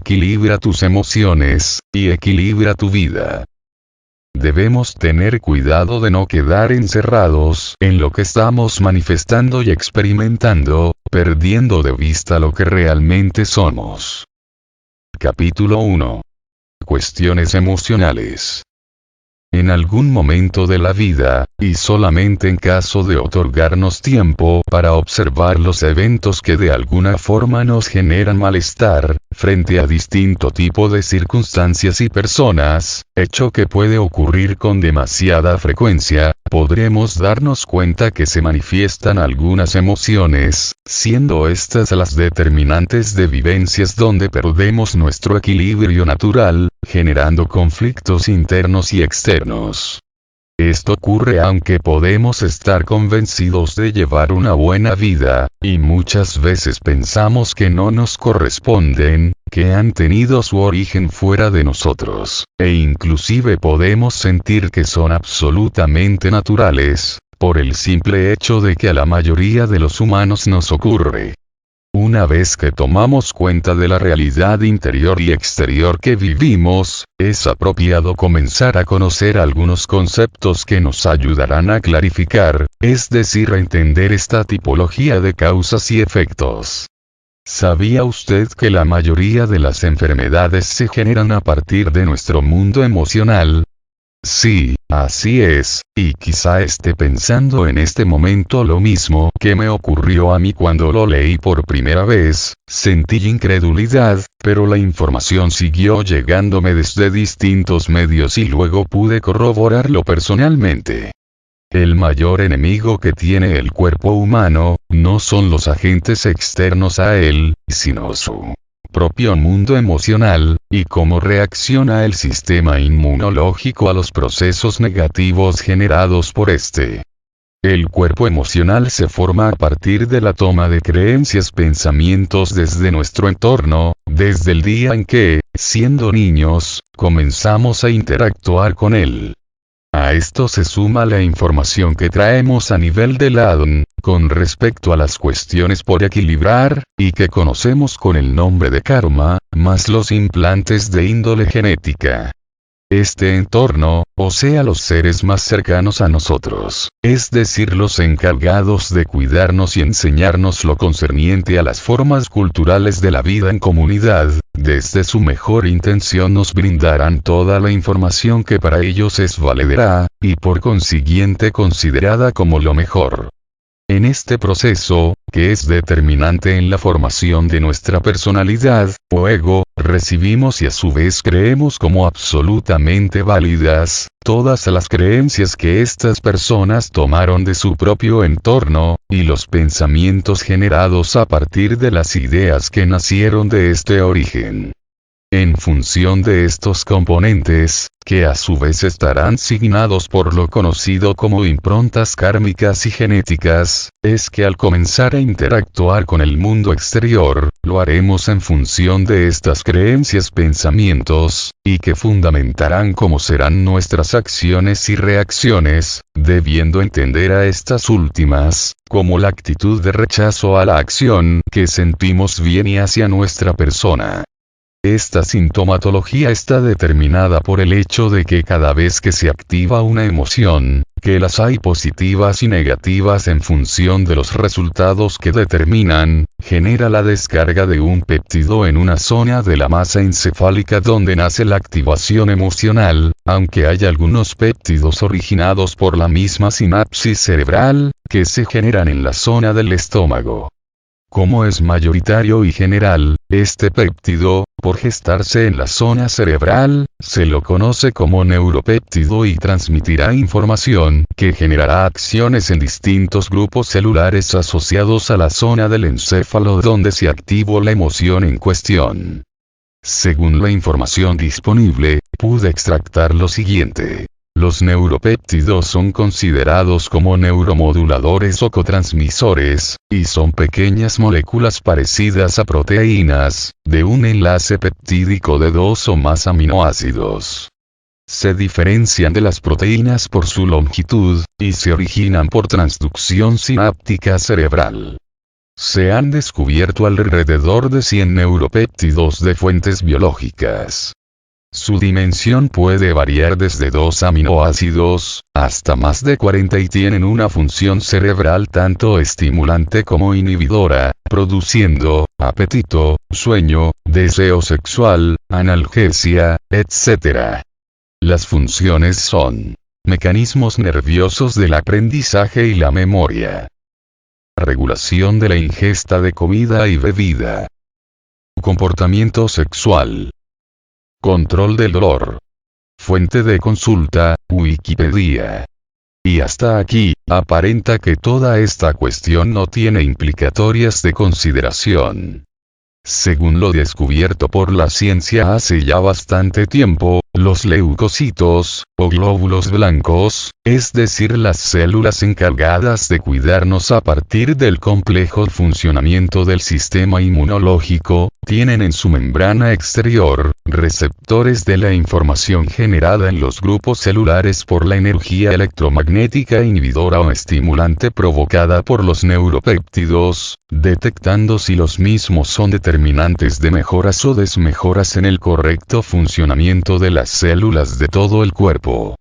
equilibra tus emociones, y equilibra tu vida. Debemos tener cuidado de no quedar encerrados en lo que estamos manifestando y experimentando, perdiendo de vista lo que realmente somos. Capítulo 1. Cuestiones emocionales. En algún momento de la vida, y solamente en caso de otorgarnos tiempo para observar los eventos que de alguna forma nos generan malestar, frente a distinto tipo de circunstancias y personas, hecho que puede ocurrir con demasiada frecuencia, podremos darnos cuenta que se manifiestan algunas emociones, siendo estas las determinantes de vivencias donde perdemos nuestro equilibrio natural, generando conflictos internos y externos. Esto ocurre aunque podemos estar convencidos de llevar una buena vida, y muchas veces pensamos que no nos corresponden, que han tenido su origen fuera de nosotros, e inclusive podemos sentir que son absolutamente naturales, por el simple hecho de que a la mayoría de los humanos nos ocurre. Una vez que tomamos cuenta de la realidad interior y exterior que vivimos, es apropiado comenzar a conocer algunos conceptos que nos ayudarán a clarificar, es decir, a entender esta tipología de causas y efectos. ¿Sabía usted que la mayoría de las enfermedades se generan a partir de nuestro mundo emocional? Sí, así es, y quizá esté pensando en este momento lo mismo que me ocurrió a mí cuando lo leí por primera vez, sentí incredulidad, pero la información siguió llegándome desde distintos medios y luego pude corroborarlo personalmente. El mayor enemigo que tiene el cuerpo humano, no son los agentes externos a él, sino su propio mundo emocional, y cómo reacciona el sistema inmunológico a los procesos negativos generados por este. El cuerpo emocional se forma a partir de la toma de creencias, pensamientos desde nuestro entorno, desde el día en que, siendo niños, comenzamos a interactuar con él. A esto se suma la información que traemos a nivel del ADN, con respecto a las cuestiones por equilibrar, y que conocemos con el nombre de karma, más los implantes de índole genética. Este entorno, o sea los seres más cercanos a nosotros, es decir los encargados de cuidarnos y enseñarnos lo concerniente a las formas culturales de la vida en comunidad, desde su mejor intención nos brindarán toda la información que para ellos es valedera, y por consiguiente considerada como lo mejor. En este proceso, que es determinante en la formación de nuestra personalidad, o ego, recibimos y a su vez creemos como absolutamente válidas, todas las creencias que estas personas tomaron de su propio entorno, y los pensamientos generados a partir de las ideas que nacieron de este origen. En función de estos componentes, que a su vez estarán signados por lo conocido como improntas kármicas y genéticas, es que al comenzar a interactuar con el mundo exterior, lo haremos en función de estas creencias, pensamientos, y que fundamentarán cómo serán nuestras acciones y reacciones, debiendo entender a estas últimas, como la actitud de rechazo a la acción que sentimos viene hacia nuestra persona. Esta sintomatología está determinada por el hecho de que cada vez que se activa una emoción, que las hay positivas y negativas en función de los resultados que determinan, genera la descarga de un péptido en una zona de la masa encefálica donde nace la activación emocional, aunque hay algunos péptidos originados por la misma sinapsis cerebral, que se generan en la zona del estómago. Como es mayoritario y general, este péptido, por gestarse en la zona cerebral, se lo conoce como neuropéptido y transmitirá información que generará acciones en distintos grupos celulares asociados a la zona del encéfalo donde se activó la emoción en cuestión. Según la información disponible, pude extractar lo siguiente. Los neuropéptidos son considerados como neuromoduladores o cotransmisores, y son pequeñas moléculas parecidas a proteínas, de un enlace peptídico de 2 o más aminoácidos. Se diferencian de las proteínas por su longitud, y se originan por transducción sináptica cerebral. Se han descubierto alrededor de 100 neuropéptidos de fuentes biológicas. Su dimensión puede variar desde 2 aminoácidos, hasta más de 40 y tienen una función cerebral tanto estimulante como inhibidora, produciendo apetito, sueño, deseo sexual, analgesia, etc. Las funciones son mecanismos nerviosos del aprendizaje y la memoria, regulación de la ingesta de comida y bebida, comportamiento sexual, control del dolor. Fuente de consulta, Wikipedia. Y hasta aquí, aparenta que toda esta cuestión no tiene implicatorias de consideración. Según lo descubierto por la ciencia hace ya bastante tiempo, los leucocitos, o glóbulos blancos, es decir las células encargadas de cuidarnos a partir del complejo funcionamiento del sistema inmunológico, tienen en su membrana exterior, receptores de la información generada en los grupos celulares por la energía electromagnética inhibidora o estimulante provocada por los neuropéptidos, detectando si los mismos son determinantes de mejoras o desmejoras en el correcto funcionamiento de las células de todo el cuerpo.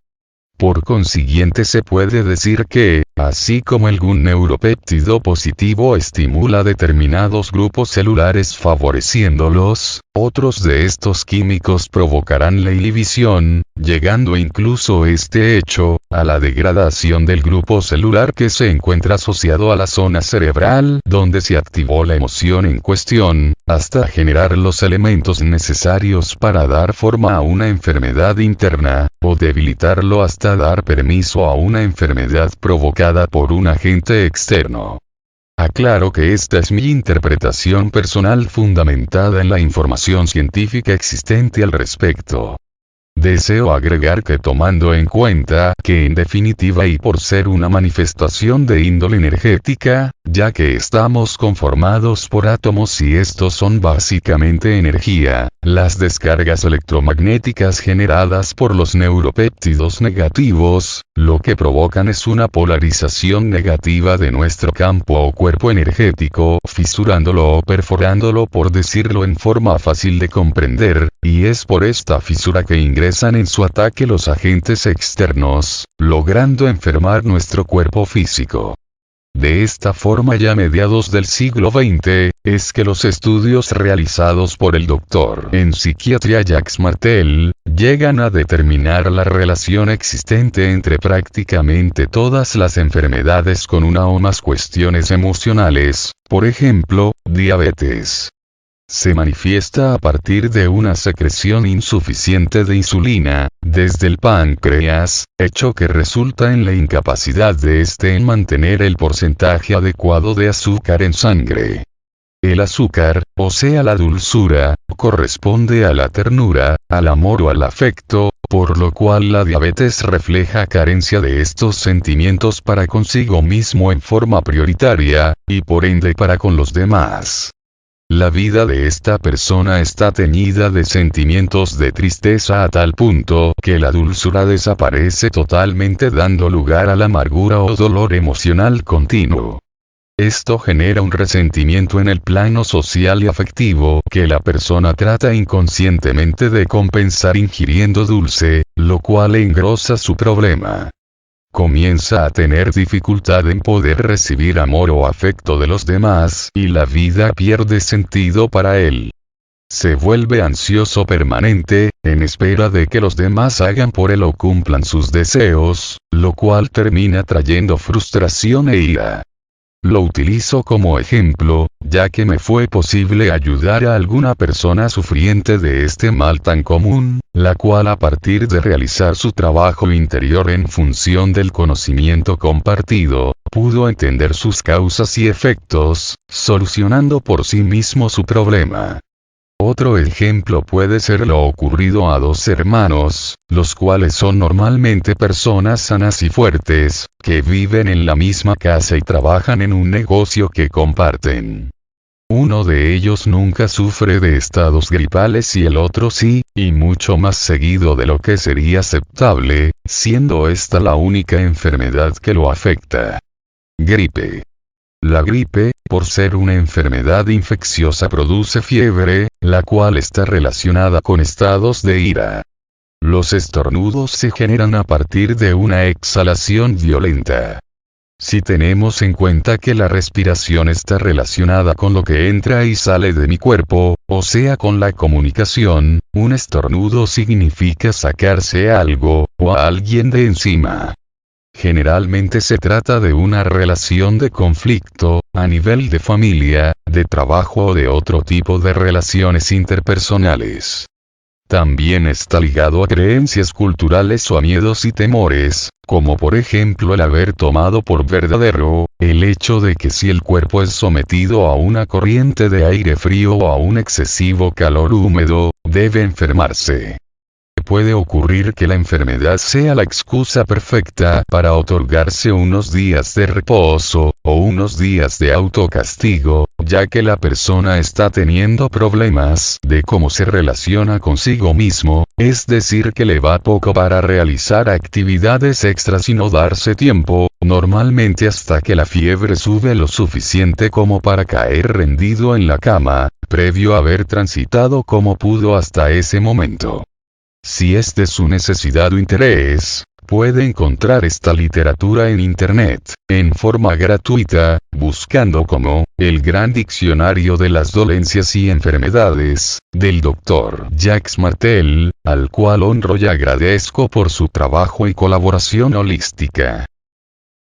Por consiguiente se puede decir que, así como algún neuropéptido positivo estimula determinados grupos celulares favoreciéndolos, otros de estos químicos provocarán la inhibición, llegando incluso este hecho, a la degradación del grupo celular que se encuentra asociado a la zona cerebral donde se activó la emoción en cuestión, hasta generar los elementos necesarios para dar forma a una enfermedad interna, o debilitarlo hasta dar permiso a una enfermedad provocada por un agente externo. Aclaro que esta es mi interpretación personal fundamentada en la información científica existente al respecto. Deseo agregar que tomando en cuenta que en definitiva y por ser una manifestación de índole energética, ya que estamos conformados por átomos y estos son básicamente energía, las descargas electromagnéticas generadas por los neuropéptidos negativos, lo que provocan es una polarización negativa de nuestro campo o cuerpo energético, fisurándolo o perforándolo por decirlo en forma fácil de comprender, y es por esta fisura que ingresan en su ataque los agentes externos, logrando enfermar nuestro cuerpo físico. De esta forma ya a mediados del siglo XX, es que los estudios realizados por el doctor en psiquiatría Jacques Martel, llegan a determinar la relación existente entre prácticamente todas las enfermedades con una o más cuestiones emocionales, por ejemplo, diabetes. Se manifiesta a partir de una secreción insuficiente de insulina, desde el páncreas, hecho que resulta en la incapacidad de éste en mantener el porcentaje adecuado de azúcar en sangre. El azúcar, o sea la dulzura, corresponde a la ternura, al amor o al afecto, por lo cual la diabetes refleja carencia de estos sentimientos para consigo mismo en forma prioritaria, y por ende para con los demás. La vida de esta persona está teñida de sentimientos de tristeza a tal punto que la dulzura desaparece totalmente dando lugar a la amargura o dolor emocional continuo. Esto genera un resentimiento en el plano social y afectivo que la persona trata inconscientemente de compensar ingiriendo dulce, lo cual engrosa su problema. Comienza a tener dificultad en poder recibir amor o afecto de los demás y la vida pierde sentido para él. Se vuelve ansioso permanente, en espera de que los demás hagan por él o cumplan sus deseos, lo cual termina trayendo frustración e ira. Lo utilizo como ejemplo, ya que me fue posible ayudar a alguna persona sufriente de este mal tan común, la cual a partir de realizar su trabajo interior en función del conocimiento compartido, pudo entender sus causas y efectos, solucionando por sí mismo su problema. Otro ejemplo puede ser lo ocurrido a dos hermanos, los cuales son normalmente personas sanas y fuertes, que viven en la misma casa y trabajan en un negocio que comparten. Uno de ellos nunca sufre de estados gripales y el otro sí, y mucho más seguido de lo que sería aceptable, siendo esta la única enfermedad que lo afecta. Gripe. La gripe, por ser una enfermedad infecciosa, produce fiebre, la cual está relacionada con estados de ira. Los estornudos se generan a partir de una exhalación violenta. Si tenemos en cuenta que la respiración está relacionada con lo que entra y sale de mi cuerpo, o sea con la comunicación, un estornudo significa sacarse algo, o a alguien de encima. Generalmente se trata de una relación de conflicto, a nivel de familia, de trabajo o de otro tipo de relaciones interpersonales. También está ligado a creencias culturales o a miedos y temores, como por ejemplo el haber tomado por verdadero, el hecho de que si el cuerpo es sometido a una corriente de aire frío o a un excesivo calor húmedo, debe enfermarse. Puede ocurrir que la enfermedad sea la excusa perfecta para otorgarse unos días de reposo, o unos días de autocastigo, ya que la persona está teniendo problemas de cómo se relaciona consigo mismo, es decir que le va poco para realizar actividades extras y no darse tiempo, normalmente hasta que la fiebre sube lo suficiente como para caer rendido en la cama, previo a haber transitado como pudo hasta ese momento. Si es de su necesidad o interés, puede encontrar esta literatura en Internet, en forma gratuita, buscando como, El Gran Diccionario de las Dolencias y Enfermedades, del Dr. Jacques Martel, al cual honro y agradezco por su trabajo y colaboración holística.